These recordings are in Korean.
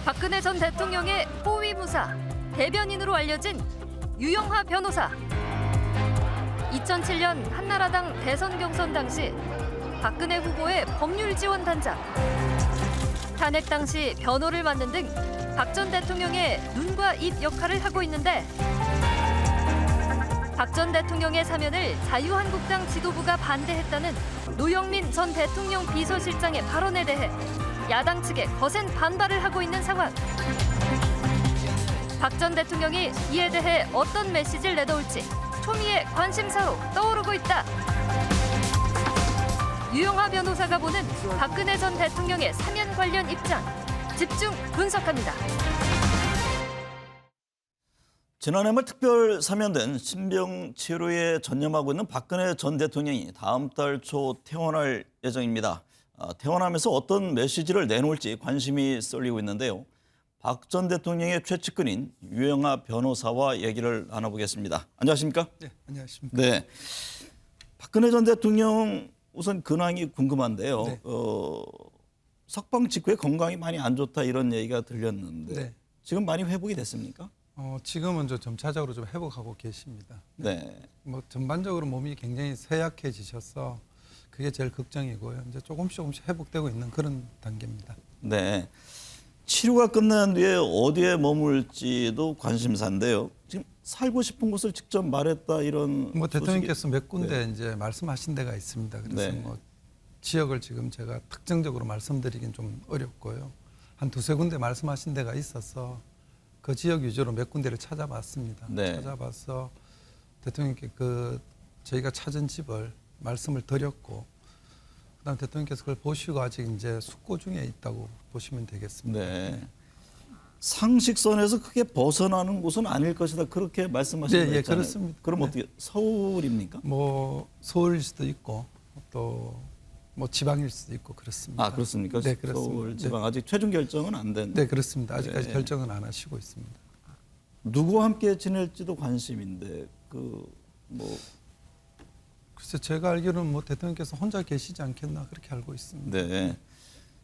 박근혜 전 대통령의 호위무사, 대변인으로 알려진 유영하 변호사. 2007년 한나라당 대선 경선 당시 박근혜 후보의 법률 지원 단장. 탄핵 당시 변호를 맡는 등 박 전 대통령의 눈과 입 역할을 하고 있는데 박 전 대통령의 사면을 자유한국당 지도부가 반대했다는 노영민 전 대통령 비서실장의 발언에 대해 야당 측에 거센 반발을 하고 있는 상황. 박 전 대통령이 이에 대해 어떤 메시지를 내놓을지 초미의 관심사로 떠오르고 있다. 유영하 변호사가 보는 박근혜 전 대통령의 사면 관련 입장 집중 분석합니다. 지난해 말 특별 사면된 신병 치료에 전념하고 있는 박근혜 전 대통령이 다음 달 초 퇴원할 예정입니다. 퇴원하면서 어떤 메시지를 내놓을지 관심이 쏠리고 있는데요. 박 전 대통령의 최측근인 유영하 변호사와 얘기를 나눠보겠습니다. 안녕하십니까? 네, 안녕하십니까? 네, 박근혜 전 대통령 우선 근황이 궁금한데요. 네. 석방 직후에 건강이 많이 안 좋다 이런 얘기가 들렸는데 네. 지금 많이 회복이 됐습니까? 지금은 점차적으로 좀 회복하고 계십니다. 네. 뭐 전반적으로 몸이 굉장히 쇠약해지셔서 그게 제일 걱정이고요. 이제 조금씩 회복되고 있는 그런 단계입니다. 네. 치료가 끝난 뒤에 어디에 머물지도 관심사인데요. 지금 살고 싶은 곳을 직접 말했다 이런 뭐 대통령께서 소식이... 몇 군데 이제 말씀하신 데가 있습니다. 그래서 네. 뭐 지역을 지금 제가 특정적으로 말씀드리긴 좀 어렵고요. 한 두세 군데 말씀하신 데가 있어서 그 지역 위주로 몇 군데를 찾아봤습니다. 네. 찾아봐서 대통령께 저희가 찾은 집을 말씀을 드렸고, 그다음 대통령께서 그걸 보시고 아직 이제 숙고 중에 있다고 보시면 되겠습니다. 네. 상식선에서 크게 벗어나는 곳은 아닐 것이다 그렇게 말씀하신 거 네, 있잖아요. 그렇습니다. 그럼 네. 어떻게 서울입니까? 뭐 서울일 수도 있고 또 뭐 지방일 수도 있고 그렇습니다. 아, 그렇습니까? 네, 그렇습니다. 서울 지방 아직 최종 결정은 안 된. 네, 그렇습니다. 아직까지 네. 결정은 안 하시고 있습니다. 누구와 함께 지낼지도 관심인데 글쎄 제가 알기로는 뭐 대통령께서 혼자 계시지 않겠나 그렇게 알고 있습니다. 네.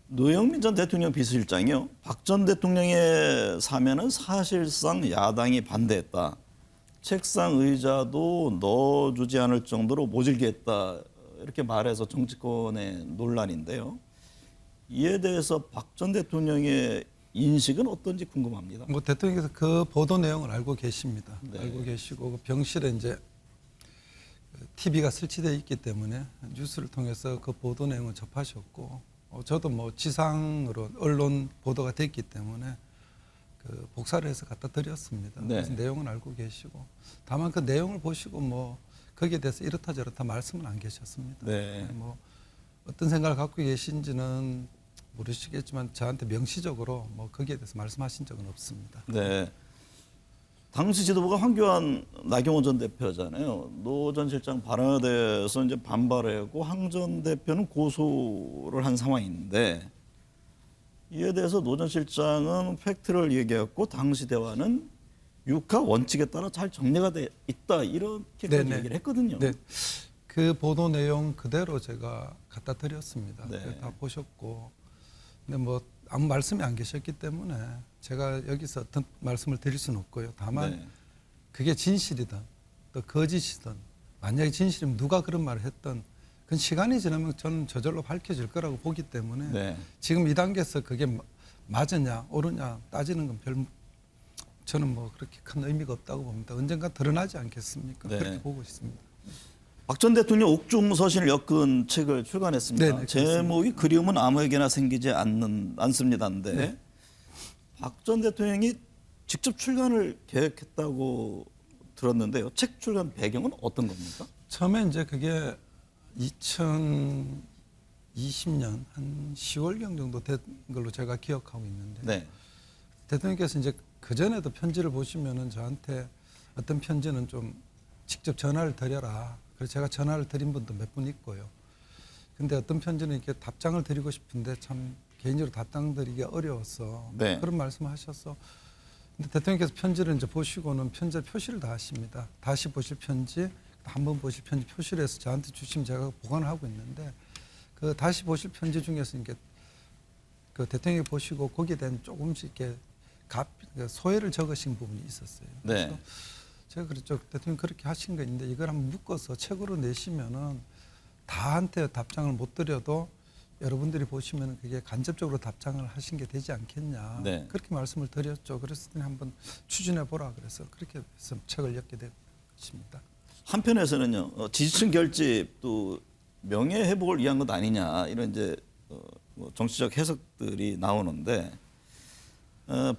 노영민 전 대통령 비서실장이요. 박 전 대통령의 사면은 사실상 야당이 반대했다. 책상 의자도 넣어주지 않을 정도로 모질게 했다. 이렇게 말해서 정치권의 논란인데요. 이에 대해서 박 전 대통령의 인식은 어떤지 궁금합니다. 뭐 대통령께서 그 보도 내용을 알고 계십니다. 네. 알고 계시고 그 병실에 이제 TV가 설치되어 있기 때문에 뉴스를 통해서 그 보도 내용을 접하셨고, 저도 뭐 지상으로 언론 보도가 됐기 때문에 그 복사를 해서 갖다 드렸습니다. 네. 그래서 내용은 알고 계시고, 다만 그 내용을 보시고 뭐 거기에 대해서 이렇다 저렇다 말씀은 안 계셨습니다. 네. 뭐 어떤 생각을 갖고 계신지는 모르시겠지만 저한테 명시적으로 뭐 거기에 대해서 말씀하신 적은 없습니다. 네. 당시 지도부가 황교안, 나경원 전 대표잖아요. 노 전 실장 발언에 대해서 이제 반발하고 황 전 대표는 고소를 한 상황인데 이에 대해서 노 전 실장은 팩트를 얘기했고 당시 대화는 육하 원칙에 따라 잘 정리가 돼 있다 이렇게까지 네네. 얘기를 했거든요. 네, 그 보도 내용 그대로 제가 갖다 드렸습니다. 네. 다 보셨고, 근데 뭐 아무 말씀이 안 계셨기 때문에 제가 여기서 어떤 말씀을 드릴 수는 없고요. 다만 네. 그게 진실이든 또 거짓이든 만약에 진실이면 누가 그런 말을 했든 그건 시간이 지나면 저는 저절로 밝혀질 거라고 보기 때문에 네. 지금 이 단계에서 그게 맞으냐 옳으냐 따지는 건 저는 뭐 그렇게 큰 의미가 없다고 봅니다. 언젠가 드러나지 않겠습니까? 네. 그렇게 보고 있습니다. 박 전 대통령 옥중서신을 엮은 책을 출간했습니다. 네네, 제목이 그리움은 아무에게나 생기지 않습니다인데 네. 박 전 대통령이 직접 출간을 계획했다고 들었는데요. 책 출간 배경은 어떤 겁니까? 처음에 이제 그게 2020년 한 10월경 정도 된 걸로 제가 기억하고 있는데 네. 대통령께서 이제 그 전에도 편지를 보시면은 저한테 어떤 편지는 좀 직접 전화를 드려라. 그래서 제가 전화를 드린 분도 몇 분 있고요. 근데 어떤 편지는 이렇게 답장을 드리고 싶은데 참 개인적으로 답장 드리기 어려워서 네. 그런 말씀하셔서 근데 대통령께서 편지를 이제 보시고는 편지 표시를 다 하십니다. 다시 보실 편지, 한번 보실 편지 표시를 해서 저한테 주시면 제가 보관을 하고 있는데 그 다시 보실 편지 중에서 이게 그 대통령이 보시고 거기에 대한 조금씩 이렇게 소회를 적으신 부분이 있었어요. 네. 그래서 제가 그랬죠. 대통령 그렇게 하신 거 있는데 이걸 한번 묶어서 책으로 내시면은 다한테 답장을 못 드려도 여러분들이 보시면 그게 간접적으로 답장을 하신 게 되지 않겠냐. 네. 그렇게 말씀을 드렸죠. 그랬더니 한번 추진해 보라 그래서 그렇게 해서 책을 엮게 된 것입니다. 한편에서는요, 지지층 결집 또 명예 회복을 위한 것 아니냐 이런 이제 뭐 정치적 해석들이 나오는데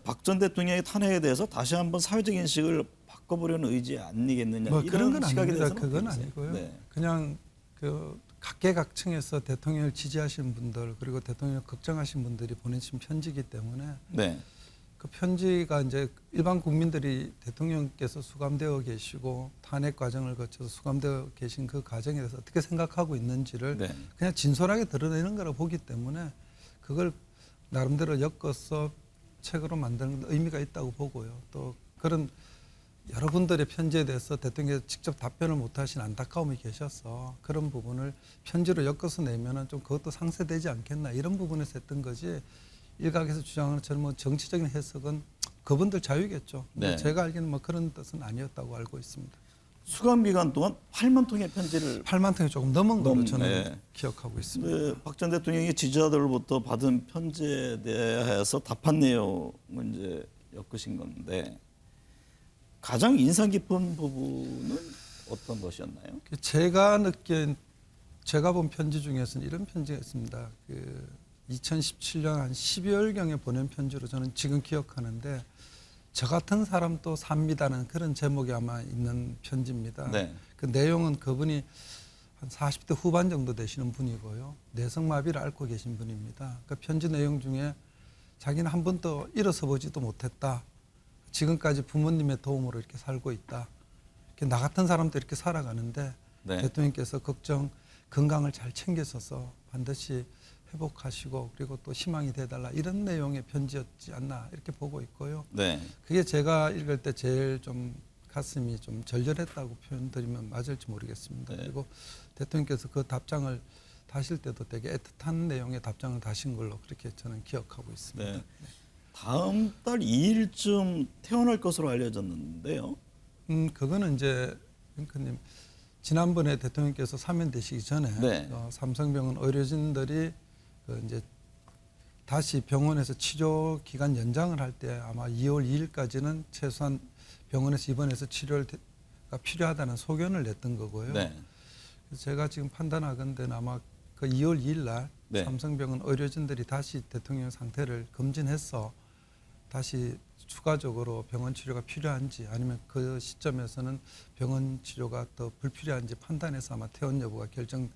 박 전 대통령의 탄핵에 대해서 다시 한번 사회적 인식을 바꿔보려는 의지 아니겠느냐 뭐 이런 그런 건 시각에 아닙니다. 대해서는 그건 어떻게 아니고요. 보세요? 네. 그냥 그 각계각층에서 대통령을 지지하시는 분들 그리고 대통령을 걱정하시는 분들이 보내신 편지이기 때문에 네. 그 편지가 이제 일반 국민들이 대통령께서 수감되어 계시고 탄핵 과정을 거쳐서 수감되어 계신 그 과정에 대해서 어떻게 생각하고 있는지를 네. 그냥 진솔하게 드러내는 거라 보기 때문에 그걸 나름대로 엮어서 책으로 만드는 데 의미가 있다고 보고요. 또 그런 여러분들의 편지에 대해서 대통령께서 직접 답변을 못하신 안타까움이 계셔서 그런 부분을 편지로 엮어서 내면은 좀 그것도 상쇄되지 않겠나 이런 부분에서 했던 거지 일각에서 주장하는 것처럼 뭐 정치적인 해석은 그분들 자유겠죠. 네. 제가 알기는 뭐 그런 뜻은 아니었다고 알고 있습니다. 수감 기간 동안 8만 통의 편지를 8만 통이 조금 넘은 걸로 저는 네. 기억하고 있습니다. 네, 박 전 대통령이 지지자들로부터 받은 편지에 대해서 답한 내용을 이제 엮으신 건데 가장 인상 깊은 부분은 어떤 것이었나요? 제가 느낀 제가 본 편지 중에서는 이런 편지가 있습니다. 그 2017년 한 12월경에 보낸 편지로 저는 지금 기억하는데 저 같은 사람도 삽니다는 그런 제목이 아마 있는 편지입니다. 네. 그 내용은 그분이 한 40대 후반 정도 되시는 분이고요. 내성마비를 앓고 계신 분입니다. 그 편지 내용 중에 자기는 한 번도 일어서 보지도 못했다. 지금까지 부모님의 도움으로 이렇게 살고 있다. 이렇게 나 같은 사람도 이렇게 살아가는데 네. 대통령께서 건강을 잘 챙겨서서 반드시 회복하시고 그리고 또 희망이 돼달라 이런 내용의 편지였지 않나 이렇게 보고 있고요. 네. 그게 제가 읽을 때 제일 좀 가슴이 좀 절절했다고 표현드리면 맞을지 모르겠습니다. 네. 그리고 대통령께서 그 답장을 다실 때도 되게 애틋한 내용의 답장을 다신 걸로 그렇게 저는 기억하고 있습니다. 네. 다음 달 2일쯤 퇴원할 것으로 알려졌는데요. 그거는 이제 앵커님 지난번에 대통령께서 사면되시기 전에 네. 삼성병원 의료진들이 그 이제 다시 병원에서 치료 기간 연장을 할 때 아마 2월 2일까지는 최소한 병원에서 입원해서 치료가 필요하다는 소견을 냈던 거고요. 네. 그래서 제가 지금 판단하건대는 아마 그 2월 2일 날 네. 삼성병원 의료진들이 다시 대통령 상태를 검진해서 다시 추가적으로 병원 치료가 필요한지 아니면 그 시점에서는 병원 치료가 더 불필요한지 판단해서 아마 퇴원 여부가 결정될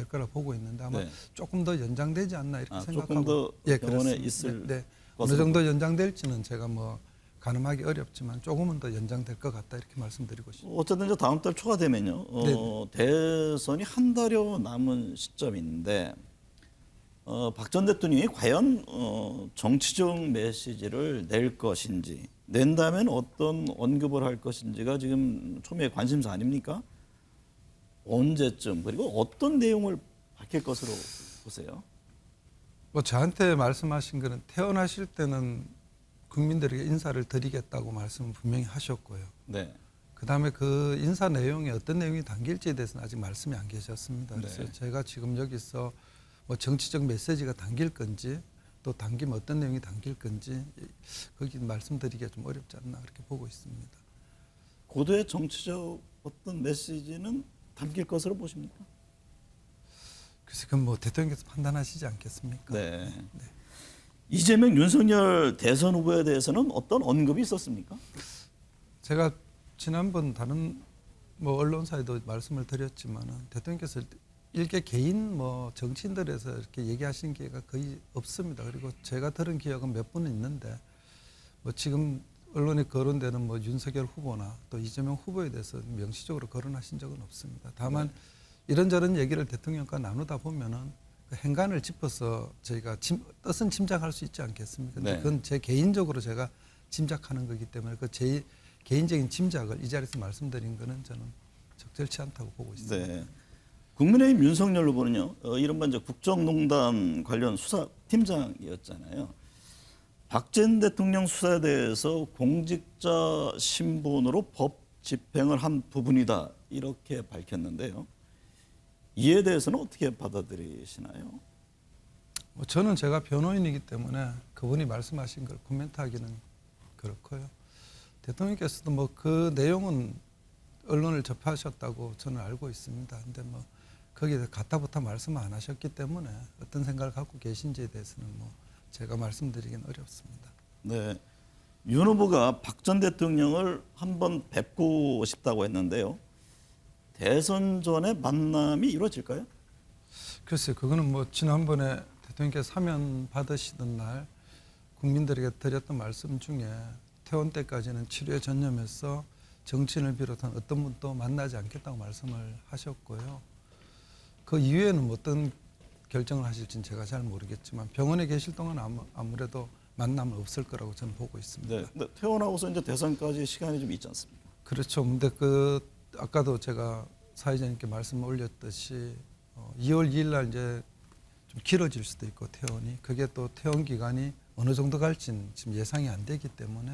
거라 보고 있는데 아마 네. 조금 더 연장되지 않나 이렇게 생각하고 조금 더 병원에 그렇습니다. 있을 네. 것으로 어느 정도 연장될지는 제가 뭐 가늠하기 어렵지만 조금은 더 연장될 것 같다 이렇게 말씀드리고 싶습니다. 어쨌든 이제 다음 달 초가 되면요. 대선이 한 달여 남은 시점인데 박 전 대통령이 과연 정치적 메시지를 낼 것인지 낸다면 어떤 언급을 할 것인지가 지금 초미의 관심사 아닙니까? 언제쯤 그리고 어떤 내용을 밝힐 것으로 보세요? 뭐 저한테 말씀하신 거는 퇴원하실 때는 국민들에게 인사를 드리겠다고 말씀을 분명히 하셨고요. 네. 그다음에 그 인사 내용에 어떤 내용이 담길지에 대해서는 아직 말씀이 안 계셨습니다. 네. 그래서 제가 지금 여기서 뭐 정치적 메시지가 담길 건지 또 담기면 어떤 내용이 담길 건지 거기 말씀드리기가 좀 어렵지 않나 그렇게 보고 있습니다. 고도의 정치적 어떤 메시지는 담길 것으로 보십니까? 그래서 그건 뭐 대통령께서 판단하시지 않겠습니까? 네. 이재명, 윤석열 대선 후보에 대해서는 어떤 언급이 있었습니까? 제가 지난번 다른 뭐 언론사에도 말씀을 드렸지만은 대통령께서 일개 개인 뭐 정치인들에서 이렇게 얘기하신 기회가 거의 없습니다. 그리고 제가 들은 기억은 몇 분은 있는데 뭐 지금 언론에 거론되는 뭐 윤석열 후보나 또 이재명 후보에 대해서 명시적으로 거론하신 적은 없습니다. 다만 이런저런 얘기를 대통령과 나누다 보면은 그 행간을 짚어서 저희가 뜻은 짐작할 수 있지 않겠습니까? 근데 네. 그건 제 개인적으로 제가 짐작하는 거기 때문에 그 제 개인적인 짐작을 이 자리에서 말씀드린 거는 저는 적절치 않다고 보고 있습니다. 네. 국민의힘 윤석열 후보는요, 이른바 이제 국정농단 관련 수사팀장이었잖아요. 박 전 대통령 수사에 대해서 공직자 신분으로 법 집행을 한 부분이다 이렇게 밝혔는데요. 이에 대해서는 어떻게 받아들이시나요? 뭐 저는 제가 변호인이기 때문에 그분이 말씀하신 걸 코멘트하기는 그렇고요. 대통령께서도 뭐 그 내용은 언론을 접하셨다고 저는 알고 있습니다. 근데 뭐 거기에 대해서 가타부타 말씀 안 하셨기 때문에 어떤 생각을 갖고 계신지에 대해서는 뭐 제가 말씀드리긴 어렵습니다. 네. 윤 후보가 박 전 대통령을 한번 뵙고 싶다고 했는데요. 대선 전에 만남이 이루어질까요? 글쎄요, 그거는 뭐 지난번에 대통령께서 사면 받으시던 날 국민들에게 드렸던 말씀 중에 퇴원 때까지는 치료에 전념해서 정치인을 비롯한 어떤 분도 만나지 않겠다고 말씀을 하셨고요. 그 이후에는 뭐 어떤 결정을 하실지는 제가 잘 모르겠지만 병원에 계실 동안 아무래도 만남은 없을 거라고 저는 보고 있습니다. 네. 근데 퇴원하고서 이제 대선까지 시간이 좀 있지 않습니까? 그렇죠. 근데 그 아까도 제가 사회자님께 말씀 올렸듯이 2월 2일 날 이제 좀 길어질 수도 있고 퇴원이 그게 또 퇴원 기간이 어느 정도 갈지는 지금 예상이 안 되기 때문에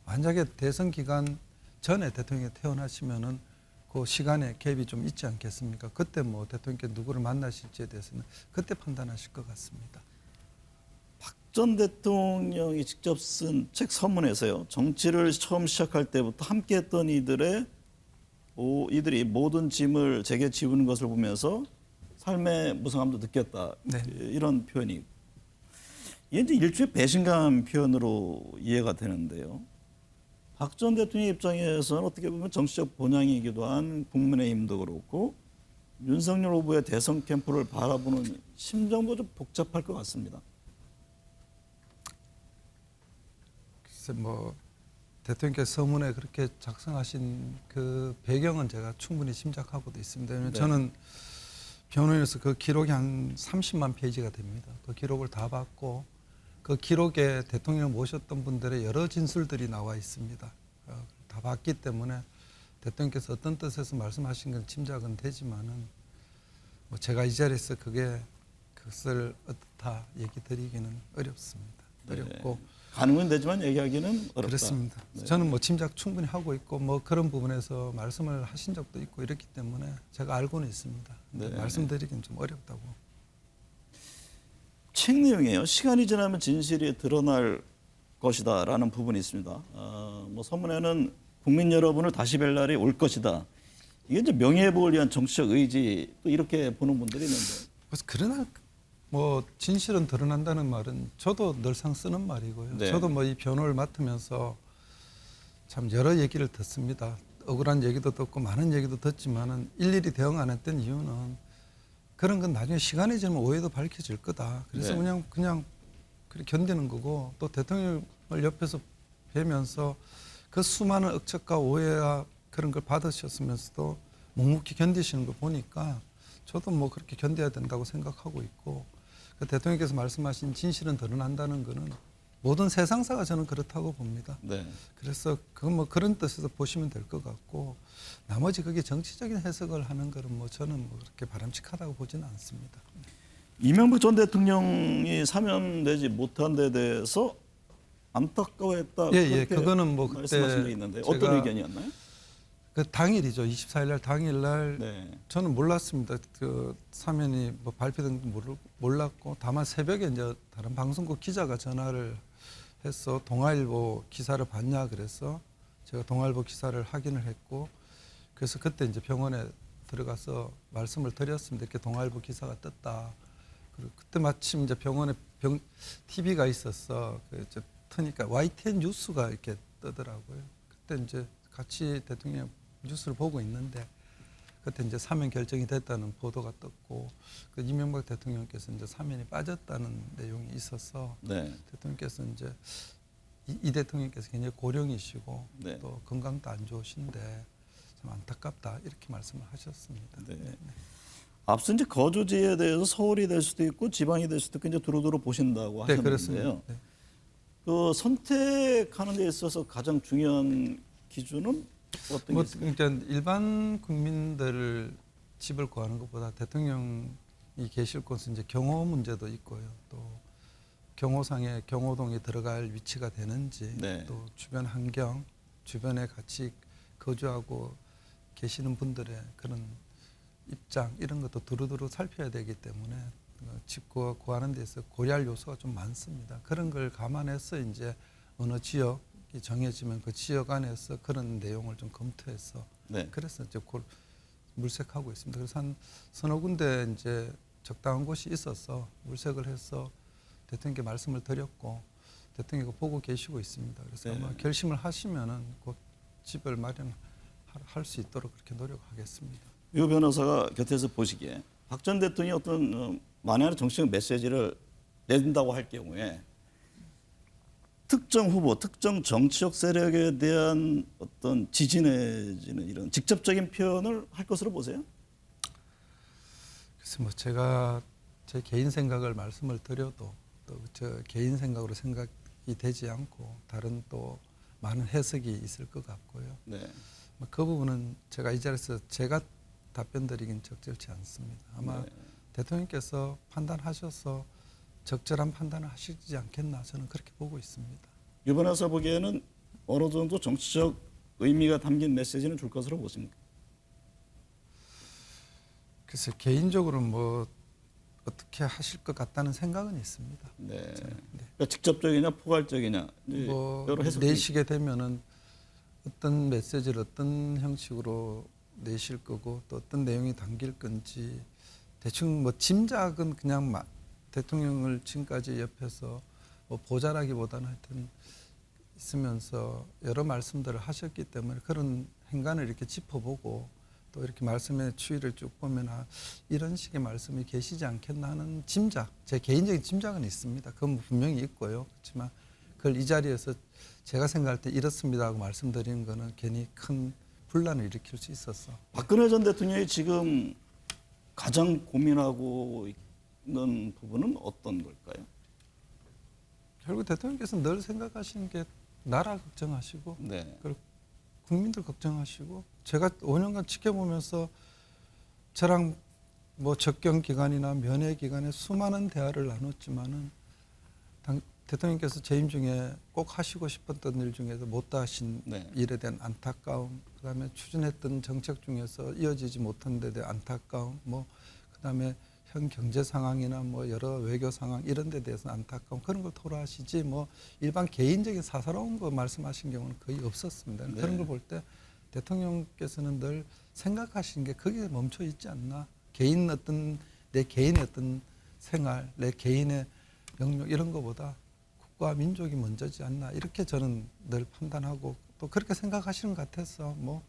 만약에 대선 기간 전에 대통령이 퇴원하시면은 그 시간에 갭이 좀 있지 않겠습니까? 그때 뭐 대통령께 누구를 만나실지에 대해서는 그때 판단하실 것 같습니다. 박 전 대통령이 직접 쓴 책 서문에서요. 정치를 처음 시작할 때부터 함께했던 이들이 모든 짐을 제게 지우는 것을 보면서 삶의 무상함도 느꼈다. 네. 이런 표현이 이게 이제 일종의 배신감 표현으로 이해가 되는데요. 박 전 대통령 입장에서는 어떻게 보면 정치적 본향이기도 한 국민의힘도 그렇고 윤석열 후보의 대선 캠프를 바라보는 심정도 좀 복잡할 것 같습니다. 글쎄 뭐 대통령께서 서문에 그렇게 작성하신 그 배경은 제가 충분히 짐작하고도 있습니다. 왜냐하면 네. 저는 변호인으로서 그 기록이 한 30만 페이지가 됩니다. 그 기록을 다 봤고 그 기록에 대통령을 모셨던 분들의 여러 진술들이 나와 있습니다. 다 봤기 때문에 대통령께서 어떤 뜻에서 말씀하신 건 짐작은 되지만은 뭐 제가 이 자리에서 그것을 어떻다 얘기 드리기는 어렵습니다. 어렵고 가능은 되지만 얘기하기는 어렵다. 그렇습니다. 네. 저는 뭐 짐작 충분히 하고 있고 뭐 그런 부분에서 말씀을 하신 적도 있고 이렇기 때문에 제가 알고는 있습니다. 네. 말씀드리기는 좀 어렵다고. 책 내용이에요. 시간이 지나면 진실이 드러날 것이다라는 부분이 있습니다. 뭐 서문에는 국민 여러분을 다시 뵐 날이 올 것이다. 이게 이제 명예회복을 위한 정치적 의지 또 이렇게 보는 분들이 있는데. 그래서 그러나 뭐 진실은 드러난다는 말은 저도 늘상 쓰는 말이고요. 네. 저도 뭐 이 변호를 맡으면서 참 여러 얘기를 듣습니다. 억울한 얘기도 듣고 많은 얘기도 듣지만은 일일이 대응 안 했던 이유는 그런 건 나중에 시간이 지나면 오해도 밝혀질 거다. 그래서 네. 그냥 그렇게 견디는 거고 또 대통령을 옆에서 뵈면서 그 수많은 억측과 오해와 그런 걸 받으셨으면서도 묵묵히 견디시는 걸 보니까 저도 뭐 그렇게 견뎌야 된다고 생각하고 있고 그 대통령께서 말씀하신 진실은 드러난다는 거는 모든 세상사가 저는 그렇다고 봅니다. 네. 그래서 그건 뭐 그런 뜻에서 보시면 될 것 같고 나머지 그게 정치적인 해석을 하는 거는 뭐 저는 뭐 그렇게 바람직하다고 보지는 않습니다. 이명박 전 대통령이 사면되지 못한 데 대해서 안타까워했다. 예, 그렇게 그거는 뭐 그때 말씀하신 게 있는데 어떤 제가 의견이었나요? 그 당일이죠. 24일 날 당일날 네. 저는 몰랐습니다. 그 사면이 뭐 발표된 거 몰랐고 다만 새벽에 이제 다른 방송국 기자가 전화를 해서 동아일보 기사를 봤냐 그래서 제가 동아일보 기사를 확인을 했고 그래서 그때 이제 병원에 들어가서 말씀을 드렸습니다. 이렇게 동아일보 기사가 떴다. 그리고 그때 마침 이제 병원에 TV가 있었어. 그 이제 트니까 YTN 뉴스가 이렇게 뜨더라고요. 그때 이제 같이 대통령 뉴스를 보고 있는데 그때 이제 사면 결정이 됐다는 보도가 떴고 그 이명박 대통령께서 이제 사면이 빠졌다는 내용이 있어서 네. 대통령께서 이제 이 대통령께서 굉장히 고령이시고 네. 또 건강도 안 좋으신데 참 안타깝다 이렇게 말씀을 하셨습니다. 네. 앞서 이제 거주지에 대해서 서울이 될 수도 있고 지방이 될 수도 있고 이제 두루두루 보신다고 네, 하셨는데요. 그렇습니다. 네. 그 선택하는 데 있어서 가장 중요한 기준은 어떤 게 뭐 있습니까? 그러니까 일반 국민들 집을 구하는 것보다 대통령이 계실 곳은 이제 경호 문제도 있고요. 또 경호상에 경호동이 들어갈 위치가 되는지, 네. 또 주변 환경, 주변에 같이 거주하고 계시는 분들의 그런 입장 이런 것도 두루두루 살펴야 되기 때문에 집 구하는 데서 고려할 요소가 좀 많습니다. 그런 걸 감안해서 이제 어느 지역이 정해지면 그 지역 안에서 그런 내용을 좀 검토해서 네. 그래서 이제 물색하고 있습니다. 그래서 한 서너 군데 이제 적당한 곳이 있어서 물색을 해서 대통령께 말씀을 드렸고 대통령이 보고 계시고 있습니다. 그래서 네. 아마 결심을 하시면은 곧 집을 마련할 수 있도록 그렇게 노력하겠습니다. 유 변호사가 곁에서 보시기에 박 전 대통령이 어떤 만약에 정치적 메시지를 낸다고 할 경우에 특정 후보, 특정 정치적 세력에 대한 어떤 지지 내지는 이런 직접적인 표현을 할 것으로 보세요? 그래서 뭐 제가 제 개인 생각을 말씀을 드려도 또 저 개인 생각으로 생각이 되지 않고 다른 또 많은 해석이 있을 것 같고요. 네. 뭐그 부분은 제가 이 자리에서 제가 답변 드리긴 적절치 않습니다. 아마 네. 대통령께서 판단하셔서 적절한 판단을 하시지 않겠나 저는 그렇게 보고 있습니다. 유 변호사 보기에는 어느 정도 정치적 의미가 담긴 메시지는 줄 것으로 보십니까? 그래서 개인적으로 뭐 어떻게 하실 것 같다는 생각은 있습니다. 네. 그러니까 직접적이냐 포괄적이냐 이제 뭐 여러 해석이 내시게 되면은 어떤 메시지를 어떤 형식으로 내실 거고 또 어떤 내용이 담길 건지 대충 뭐 짐작은 그냥 대통령을 지금까지 옆에서 뭐 보좌라기보다는 하여튼 있으면서 여러 말씀들을 하셨기 때문에 그런 행간을 이렇게 짚어보고 또 이렇게 말씀의 추이를 쭉 보면 이런 식의 말씀이 계시지 않겠나 하는 짐작, 제 개인적인 짐작은 있습니다. 그건 분명히 있고요. 그렇지만 그걸 이 자리에서 제가 생각할 때 이렇습니다 하고 말씀드리는 거는 괜히 큰 분란을 일으킬 수 있어서. 박근혜 전 대통령이 지금 가장 고민하고 있는 부분은 어떤 걸까요? 결국 대통령께서 늘 생각하시는 게 나라 걱정하시고 네. 그리고 국민들 걱정하시고 제가 5년간 지켜보면서 저랑 뭐 접경 기간이나 면회 기간에 수많은 대화를 나눴지만은 대통령께서 재임 중에 꼭 하시고 싶었던 일 중에서 못다 하신 네. 일에 대한 안타까움, 그다음에 추진했던 정책 중에서 이어지지 못한 데 대한 안타까움, 뭐 그다음에 현 경제 상황이나 뭐 여러 외교 상황 이런 데 대해서 안타까움 그런 걸 토로하시지 뭐 일반 개인적인 사사로운 거 말씀하신 경우는 거의 없었습니다. 네. 그런 걸 볼 때 대통령께서는 늘 생각하시는 게 거기에 멈춰 있지 않나. 개인 어떤 내 개인의 어떤 생활, 내 개인의 영역 이런 거보다 국가 민족이 먼저지 않나 이렇게 저는 늘 판단하고 또 그렇게 생각하시는 것 같아서 뭐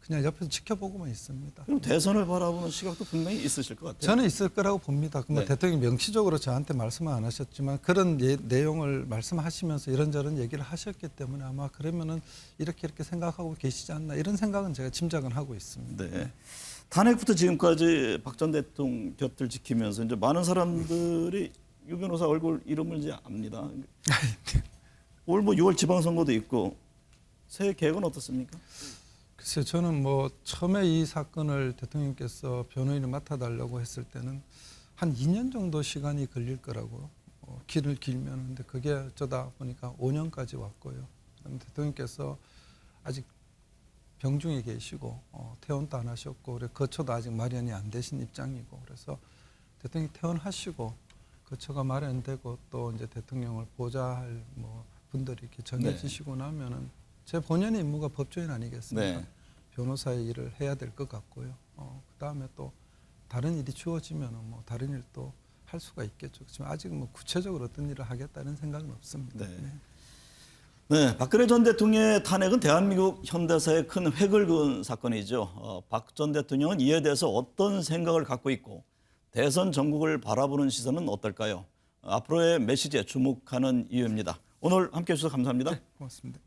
그냥 옆에서 지켜보고만 있습니다. 그럼 대선을 바라보는 시각도 분명히 있으실 것 같아요. 저는 있을 거라고 봅니다. 뭐 네. 대통령이 명시적으로 저한테 말씀은 안 하셨지만 그런 내용을 말씀하시면서 이런저런 얘기를 하셨기 때문에 아마 그러면은 이렇게 생각하고 계시지 않나 이런 생각은 제가 짐작은 하고 있습니다. 네. 탄핵부터 지금까지 박 전 대통령 곁을 지키면서 이제 많은 사람들이 유 변호사 얼굴 이름을 이제 압니다. 올 뭐 6월 지방선거도 있고 새해 계획은 어떻습니까? 글쎄요, 저는 뭐 처음에 이 사건을 대통령께서 변호인을 맡아달라고 했을 때는 한 2년 정도 시간이 걸릴 거라고 길을 길면 근데 그게 어쩌다 보니까 5년까지 왔고요. 그다음에 대통령께서 아직 병중에 계시고 퇴원도 안 하셨고 그래 거처도 아직 마련이 안 되신 입장이고 그래서 대통령이 퇴원하시고 거처가 마련되고 또 이제 대통령을 보좌할 뭐 분들이 이렇게 정해지시고 나면은 제 본연의 임무가 법조인 아니겠습니까? 네. 변호사의 일을 해야 될 것 같고요. 그 다음에 또 다른 일이 주어지면은 뭐 다른 일도 할 수가 있겠죠. 그렇지만 아직 뭐 구체적으로 어떤 일을 하겠다는 생각은 없습니다. 네. 네. 네, 박근혜 전 대통령의 탄핵은 대한민국 현대사에 큰 획을 그은 사건이죠. 박 전 대통령은 이에 대해서 어떤 생각을 갖고 있고 대선 전국을 바라보는 시선은 어떨까요? 앞으로의 메시지에 주목하는 이유입니다. 오늘 함께해 주셔서 감사합니다. 네, 고맙습니다.